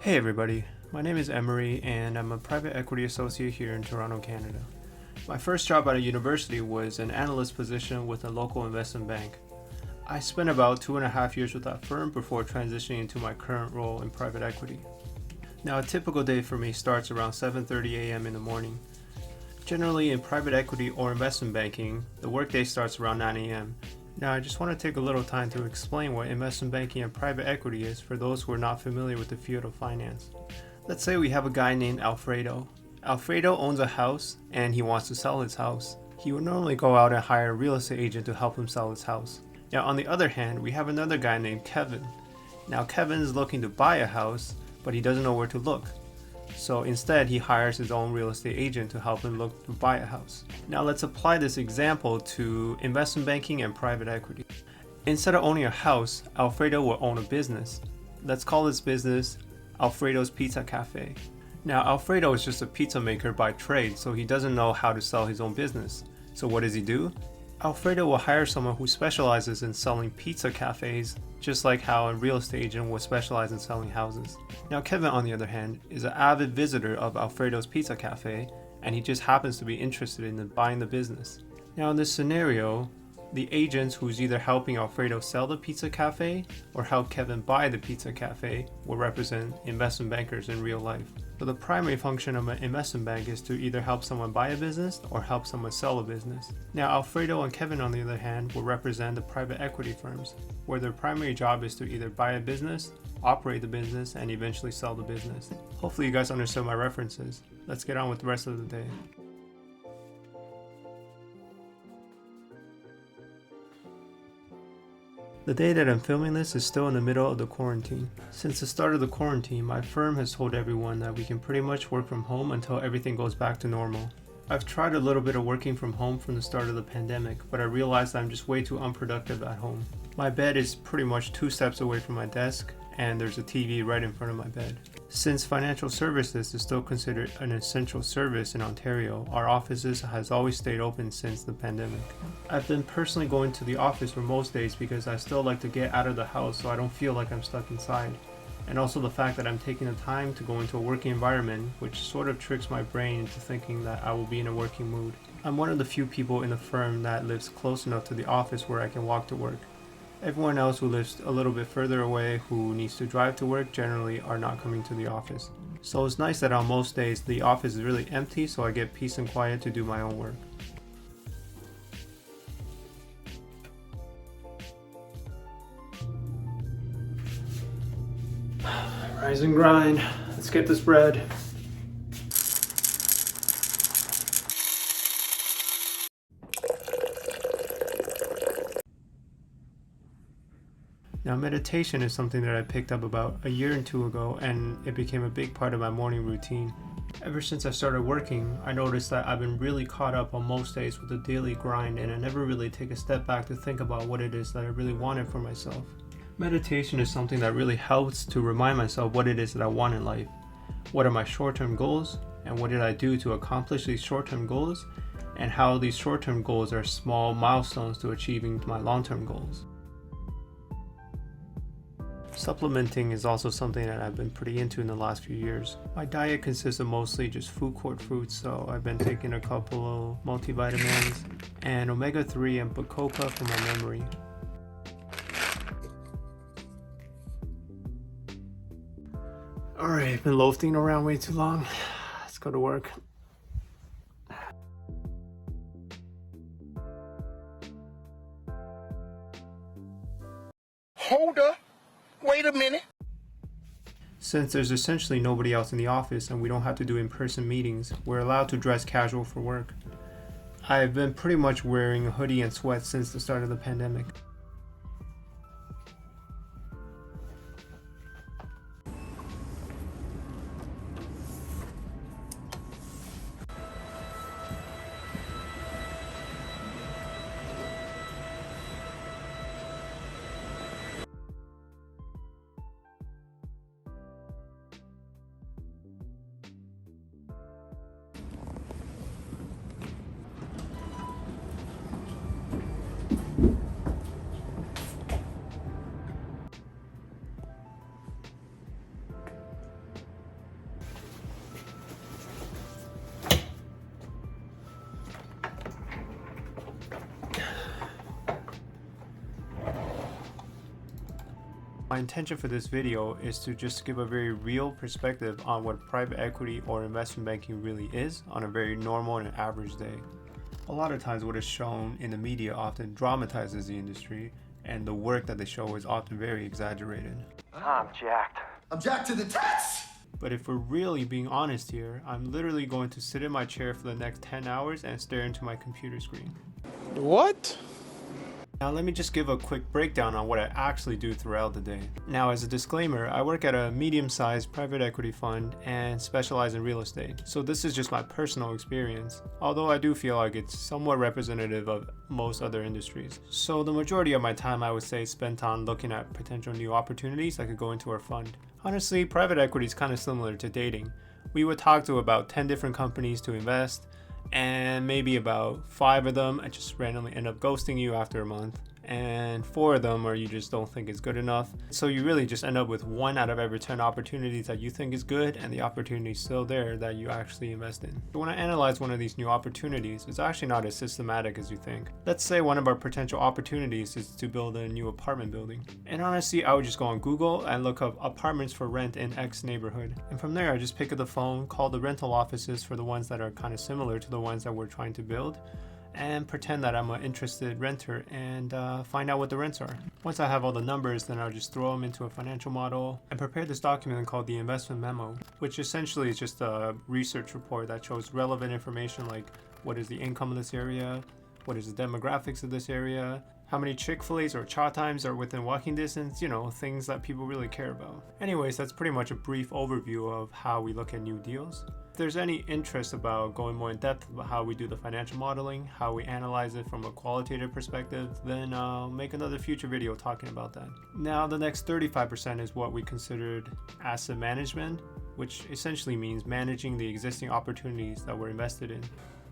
Hey everybody, my name is Emery and I'm a private equity associate here in Toronto, Canada. My first job at a university was an analyst position with a local investment bank. I spent about 2.5 years with that firm before transitioning into my current role in private equity. Now, a typical day for me starts around 7:30 a.m. in the morning. Generally, in private equity or investment banking, the workday starts around 9 a.m. Now, I just want to take a little time to explain what investment banking and private equity is for those who are not familiar with the field of finance. Let's say we have a guy named Alfredo. Alfredo owns a house and he wants to sell his house. He would normally go out and hire a real estate agent to help him sell his house. Now, on the other hand, we have another guy named Kevin. Now, Kevin is looking to buy a house, but he doesn't know where to look. So instead, he hires his own real estate agent to help him look to buy a house. Now let's apply this example to investment banking and private equity. Instead of owning a house, Alfredo will own a business. Let's call this business Alfredo's Pizza Cafe. Now Alfredo is just a pizza maker by trade, so he doesn't know how to sell his own business. So what does he do? Alfredo will hire someone who specializes in selling pizza cafes, just like how a real estate agent would specialize in selling houses. Now Kevin, on the other hand, is an avid visitor of Alfredo's Pizza Cafe, and he just happens to be interested in buying the business. Now in this scenario, the agents who's either helping Alfredo sell the pizza cafe or help Kevin buy the pizza cafe will represent investment bankers in real life. So the primary function of an investment bank is to either help someone buy a business or help someone sell a business. Now Alfredo and Kevin, on the other hand, will represent the private equity firms, where their primary job is to either buy a business, operate the business, and eventually sell the business. Hopefully you guys understood my references. Let's get on with the rest of the day. The day that I'm filming this is still in the middle of the quarantine. Since the start of the quarantine, my firm has told everyone that we can pretty much work from home until everything goes back to normal. I've tried a little bit of working from home from the start of the pandemic, but I realized I'm just way too unproductive at home. My bed is pretty much 2 steps away from my desk, and there's a TV right in front of my bed. Since financial services is still considered an essential service in Ontario, our offices has always stayed open since the pandemic. I've been personally going to the office for most days because I still like to get out of the house so I don't feel like I'm stuck inside. And also the fact that I'm taking the time to go into a working environment, which sort of tricks my brain into thinking that I will be in a working mood. I'm one of the few people in the firm that lives close enough to the office where I can walk to work. Everyone else who lives a little bit further away who needs to drive to work generally are not coming to the office. So it's nice that on most days the office is really empty, so I get peace and quiet to do my own work. Rise and grind. Let's get this bread. Now, meditation is something that I picked up about a year or 2 ago, and it became a big part of my morning routine. Ever since I started working, I noticed that I've been really caught up on most days with the daily grind, and I never really take a step back to think about what it is that I really wanted for myself. Meditation is something that really helps to remind myself what it is that I want in life. What are my short-term goals, and what did I do to accomplish these short-term goals, and how these short-term goals are small milestones to achieving my long-term goals. Supplementing is also something that I've been pretty into in the last few years. My diet consists of mostly just food court fruits, so I've been taking a couple of multivitamins and omega-3 and bacopa for my memory. Alright, I've been loafing around way too long. Let's go to work. Hold up. Wait a minute. Since there's essentially nobody else in the office and we don't have to do in-person meetings, we're allowed to dress casual for work. I've been pretty much wearing a hoodie and sweats since the start of the pandemic. My intention for this video is to just give a very real perspective on what private equity or investment banking really is on a very normal and average day. A lot of times what is shown in the media often dramatizes the industry, and the work that they show is often very exaggerated. I'm jacked. I'm jacked to the tits! But if we're really being honest here, I'm literally going to sit in my chair for the next 10 hours and stare into my computer screen. What? Now let me just give a quick breakdown on what I actually do throughout the day. Now, as a disclaimer, I work at a medium-sized private equity fund and specialize in real estate. So this is just my personal experience, although I do feel like it's somewhat representative of most other industries. So the majority of my time, I would say, is spent on looking at potential new opportunities that could go into our fund. Honestly, private equity is kind of similar to dating. We would talk to about 10 different companies to invest, and maybe about 5 of them I just randomly end up ghosting you after a month, and 4 of them or you just don't think is good enough. So you really just end up with 1 out of every 10 opportunities that you think is good, and the opportunity is still there that you actually invest in. But when I analyze one of these new opportunities, it's actually not as systematic as you think. Let's say one of our potential opportunities is to build a new apartment building, and honestly I would just go on Google and look up apartments for rent in X neighborhood, and from there I just pick up the phone, call the rental offices for the ones that are kind of similar to the ones that we're trying to build, and pretend that I'm an interested renter and find out what the rents are. Once I have all the numbers, then I'll just throw them into a financial model and prepare this document called the investment memo, which essentially is just a research report that shows relevant information like what is the income of this area, what is the demographics of this area, how many Chick-fil-A's or cha times are within walking distance, things that people really care about. Anyways, that's pretty much a brief overview of how we look at new deals. If there's any interest about going more in depth about how we do the financial modeling, how we analyze it from a qualitative perspective, then I'll make another future video talking about that. Now, the next 35% is what we considered asset management, which essentially means managing the existing opportunities that we're invested in.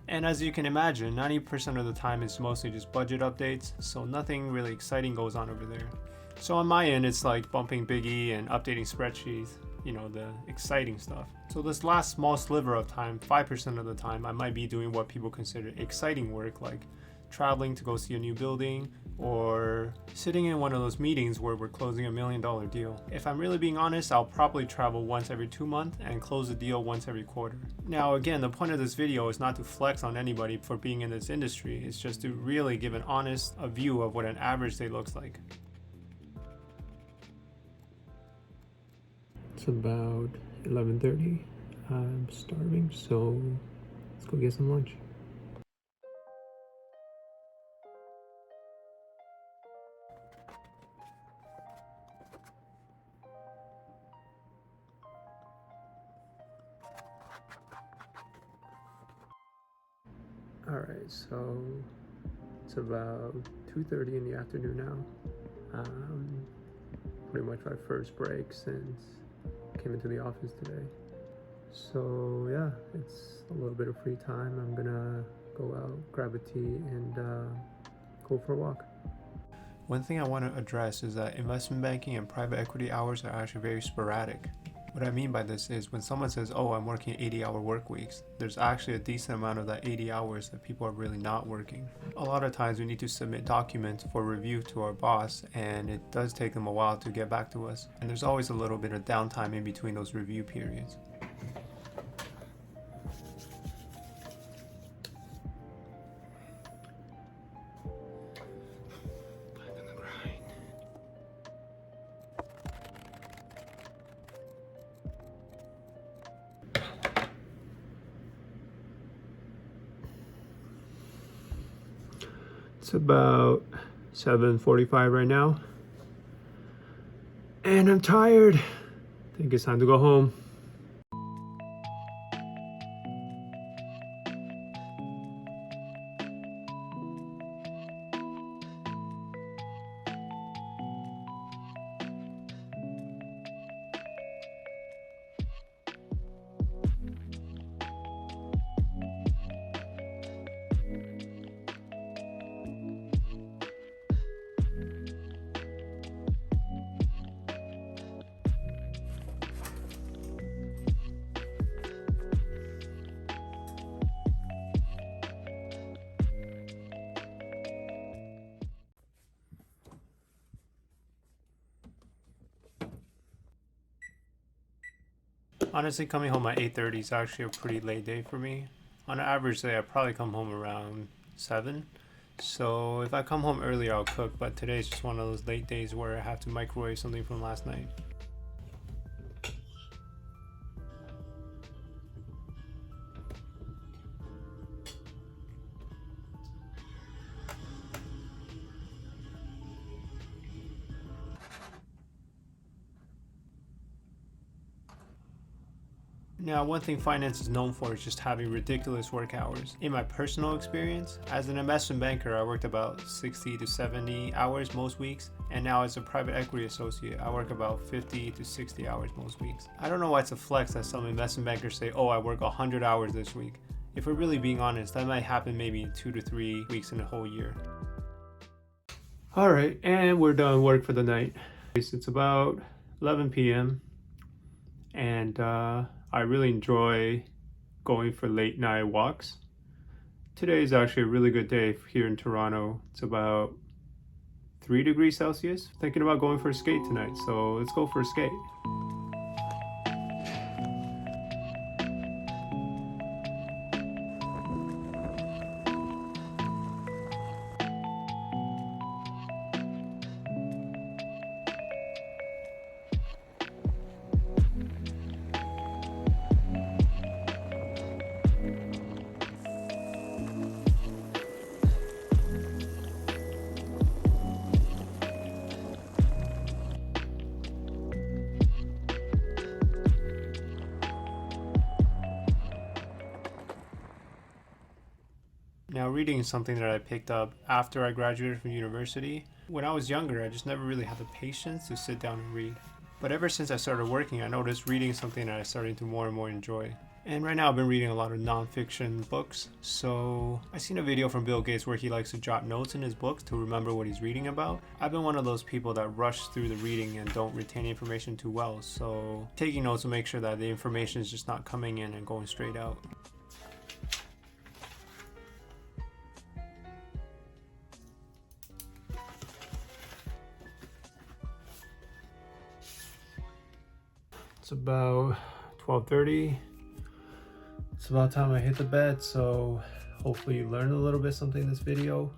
And as you can imagine, 90% of the time it's mostly just budget updates, so nothing really exciting goes on over there. So on my end, it's like bumping Biggie and updating spreadsheets, the exciting stuff. So this last small sliver of time, 5% of the time, I might be doing what people consider exciting work, like traveling to go see a new building, or sitting in one of those meetings where we're closing $1 million deal. If I'm really being honest, I'll probably travel once every 2 months and close the deal once every quarter. Now again, the point of this video is not to flex on anybody for being in this industry, it's just to really give an honest view of what an average day looks like. It's about 11:30. I'm starving, so let's go get some lunch. Alright, so it's about 2:30 in the afternoon now. Pretty much my first break since I came into the office today. So yeah, it's a little bit of free time. I'm gonna go out, grab a tea, and go for a walk. One thing I want to address is that investment banking and private equity hours are actually very sporadic. What I mean by this is when someone says, oh, I'm working 80-hour work weeks, there's actually a decent amount of that 80 hours that people are really not working. A lot of times we need to submit documents for review to our boss, and it does take them a while to get back to us. And there's always a little bit of downtime in between those review periods. It's about 7:45 right now, and I'm tired. I think it's time to go home. Honestly, coming home at 8:30 is actually a pretty late day for me. On an average day, I probably come home around 7. So if I come home early, I'll cook, but today's just one of those late days where I have to microwave something from last night. Now, one thing finance is known for is just having ridiculous work hours. In my personal experience, as an investment banker, I worked about 60 to 70 hours most weeks, and now as a private equity associate, I work about 50 to 60 hours most weeks. I don't know why it's a flex that some investment bankers say, oh, I work 100 hours this week. If we're really being honest, that might happen maybe 2 to 3 weeks in a whole year. Alright, and we're done work for the night. It's about 11 p.m. and I really enjoy going for late night walks. Today is actually a really good day here in Toronto. It's about 3 degrees Celsius. Thinking about going for a skate tonight, so let's go for a skate. Now, reading is something that I picked up after I graduated from university. When I was younger, I just never really had the patience to sit down and read. But ever since I started working, I noticed reading is something that I started to more and more enjoy. And right now I've been reading a lot of non-fiction books. So I seen a video from Bill Gates where he likes to jot notes in his books to remember what he's reading about. I've been one of those people that rush through the reading and don't retain information too well. So taking notes will make sure that the information is just not coming in and going straight out. It's about 12:30. It's about time I hit the bed, so hopefully you learned a little bit something in this video.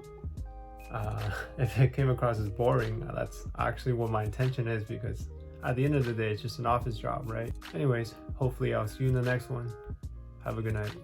If it came across as boring, that's actually what my intention is, because at the end of the day, it's just an office job, right? Anyways, hopefully I'll see you in the next one. Have a good night.